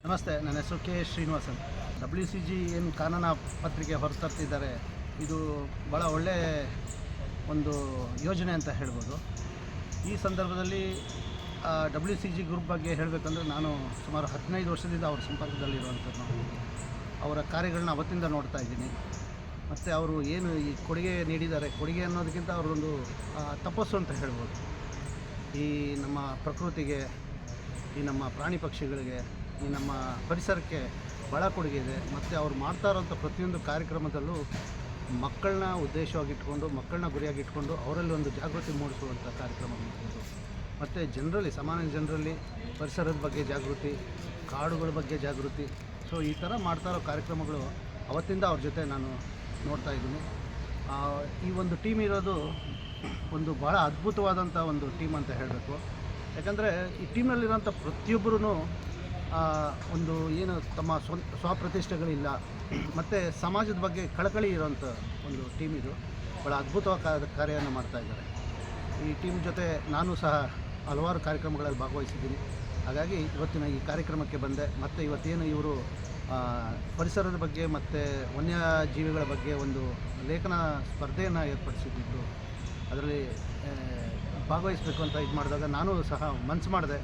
ನಮಸ್ತೆ, ನನ್ನ ಹೆಸರು ಕೆ ಶ್ರೀನಿವಾಸನ್. WCG ಏನು ಕಾನೂನು ಪತ್ರಿಕೆ ಹೊರತರ್ತಿದ್ದಾರೆ, ಇದು ಭಾಳ ಒಳ್ಳೆಯ ಒಂದು ಯೋಜನೆ ಅಂತ ಹೇಳ್ಬೋದು. ಈ ಸಂದರ್ಭದಲ್ಲಿ WCG ಗ್ರೂಪ್ ಬಗ್ಗೆ ಹೇಳಬೇಕಂದ್ರೆ, ನಾನು ಸುಮಾರು 15 ವರ್ಷದಿಂದ ಅವ್ರ ಸಂಪರ್ಕದಲ್ಲಿರುವಂಥದ್ದು. ಅವರ ಕಾರ್ಯಗಳನ್ನ ಅವತ್ತಿಂದ ನೋಡ್ತಾ ಇದ್ದೀನಿ. ಮತ್ತು ಅವರು ಏನು ಈ ಕೊಡುಗೆ ನೀಡಿದ್ದಾರೆ, ಕೊಡುಗೆ ಅನ್ನೋದಕ್ಕಿಂತ ಅವರೊಂದು ತಪಸ್ಸು ಅಂತ ಹೇಳ್ಬೋದು. ಈ ನಮ್ಮ ಪ್ರಕೃತಿಗೆ, ಈ ನಮ್ಮ ಪ್ರಾಣಿ ಪಕ್ಷಿಗಳಿಗೆ, ಈ ನಮ್ಮ ಪರಿಸರಕ್ಕೆ ಭಾಳ ಕೊಡುಗೆ ಇದೆ. ಮತ್ತು ಅವ್ರು ಮಾಡ್ತಾ ಇರೋಂಥ ಪ್ರತಿಯೊಂದು ಕಾರ್ಯಕ್ರಮದಲ್ಲೂ ಮಕ್ಕಳನ್ನ ಉದ್ದೇಶವಾಗಿಟ್ಕೊಂಡು, ಮಕ್ಕಳನ್ನ ಗುರಿಯಾಗಿಟ್ಕೊಂಡು ಅವರಲ್ಲಿ ಒಂದು ಜಾಗೃತಿ ಮೂಡಿಸುವಂಥ ಕಾರ್ಯಕ್ರಮ ಮಾಡ್ಬೋದು. ಮತ್ತು ಜನರಲ್ಲಿ, ಸಾಮಾನ್ಯ ಜನರಲ್ಲಿ ಪರಿಸರದ ಬಗ್ಗೆ ಜಾಗೃತಿ, ಕಾಡುಗಳ ಬಗ್ಗೆ ಜಾಗೃತಿ. ಸೊ ಈ ಥರ ಮಾಡ್ತಾ ಇರೋ ಕಾರ್ಯಕ್ರಮಗಳು ಅವತ್ತಿಂದ ಅವ್ರ ಜೊತೆ ನಾನು ನೋಡ್ತಾ ಇದ್ದೀನಿ. ಈ ಒಂದು ಟೀಮ್ ಇರೋದು ಒಂದು ಭಾಳ ಅದ್ಭುತವಾದಂಥ ಒಂದು ಟೀಮ್ ಅಂತ ಹೇಳಬೇಕು. ಯಾಕಂದರೆ ಈ ಟೀಮ್ನಲ್ಲಿರೋಂಥ ಪ್ರತಿಯೊಬ್ಬರೂ ಒಂದು ಏನು ತಮ್ಮ ಸ್ವಪ್ರತಿಷ್ಠೆಗಳಿಲ್ಲ, ಮತ್ತು ಸಮಾಜದ ಬಗ್ಗೆ ಕಳಕಳಿ ಇರೋಂಥ ಒಂದು ಟೀಮ್ ಇದು. ಭಾಳ ಅದ್ಭುತವಾದ ಕಾರ್ಯವನ್ನು ಮಾಡ್ತಾಯಿದ್ದಾರೆ. ಈ ಟೀಮ್ ಜೊತೆ ನಾನು ಸಹ ಹಲವಾರು ಕಾರ್ಯಕ್ರಮಗಳಲ್ಲಿ ಭಾಗವಹಿಸಿದ್ದೀನಿ. ಹಾಗಾಗಿ ಇವತ್ತಿನ ಈ ಕಾರ್ಯಕ್ರಮಕ್ಕೆ ಬಂದೆ. ಮತ್ತು ಇವತ್ತೇನು ಇವರು ಪರಿಸರದ ಬಗ್ಗೆ ಮತ್ತು ವನ್ಯಜೀವಿಗಳ ಬಗ್ಗೆ ಒಂದು ಲೇಖನ ಸ್ಪರ್ಧೆಯನ್ನು ಏರ್ಪಡಿಸಿದ್ದು, ಅದರಲ್ಲಿ ಭಾಗವಹಿಸಬೇಕು ಅಂತ ಇದು ಮಾಡಿದಾಗ ನಾನು ಸಹ ಮನಸ್ಸು ಮಾಡಿದೆ,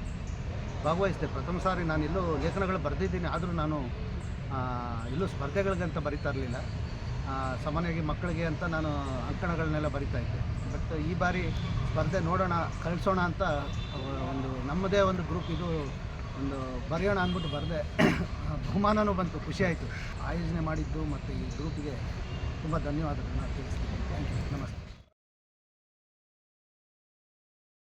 ಭಾಗವಹಿಸಿದೆ. ಪ್ರಥಮ ಸಾರಿ ನಾನು ಎಲ್ಲೂ ಲೇಖನಗಳು ಬರೆದಿದ್ದೀನಿ, ಆದರೂ ನಾನು ಎಲ್ಲೂ ಸ್ಪರ್ಧೆಗಳಿಗಂತ ಬರಿತಾ ಇರಲಿಲ್ಲ. ಸಾಮಾನ್ಯವಾಗಿ ಮಕ್ಕಳಿಗೆ ಅಂತ ನಾನು ಅಂಕಣಗಳನ್ನೆಲ್ಲ ಬರಿತಾ ಇದ್ದೆ. ಬಟ್ ಈ ಬಾರಿ ಸ್ಪರ್ಧೆ ನೋಡೋಣ, ಕಳಿಸೋಣ ಅಂತ ಒಂದು ನಮ್ಮದೇ ಒಂದು ಗ್ರೂಪ್ ಇದು ಒಂದು ಬರೆಯೋಣ ಅಂದ್ಬಿಟ್ಟು ಬರೆದೆ. ಬಹುಮಾನವೂ ಬಂತು, ಖುಷಿಯಾಯಿತು. ಆಯೋಜನೆ ಮಾಡಿದ್ದು ಮತ್ತು ಈ ಗ್ರೂಪಿಗೆ ತುಂಬ ಧನ್ಯವಾದಗಳನ್ನ ತಿಳಿಸ್ತೀನಿ. Thank you. ನಮಸ್ತೆ.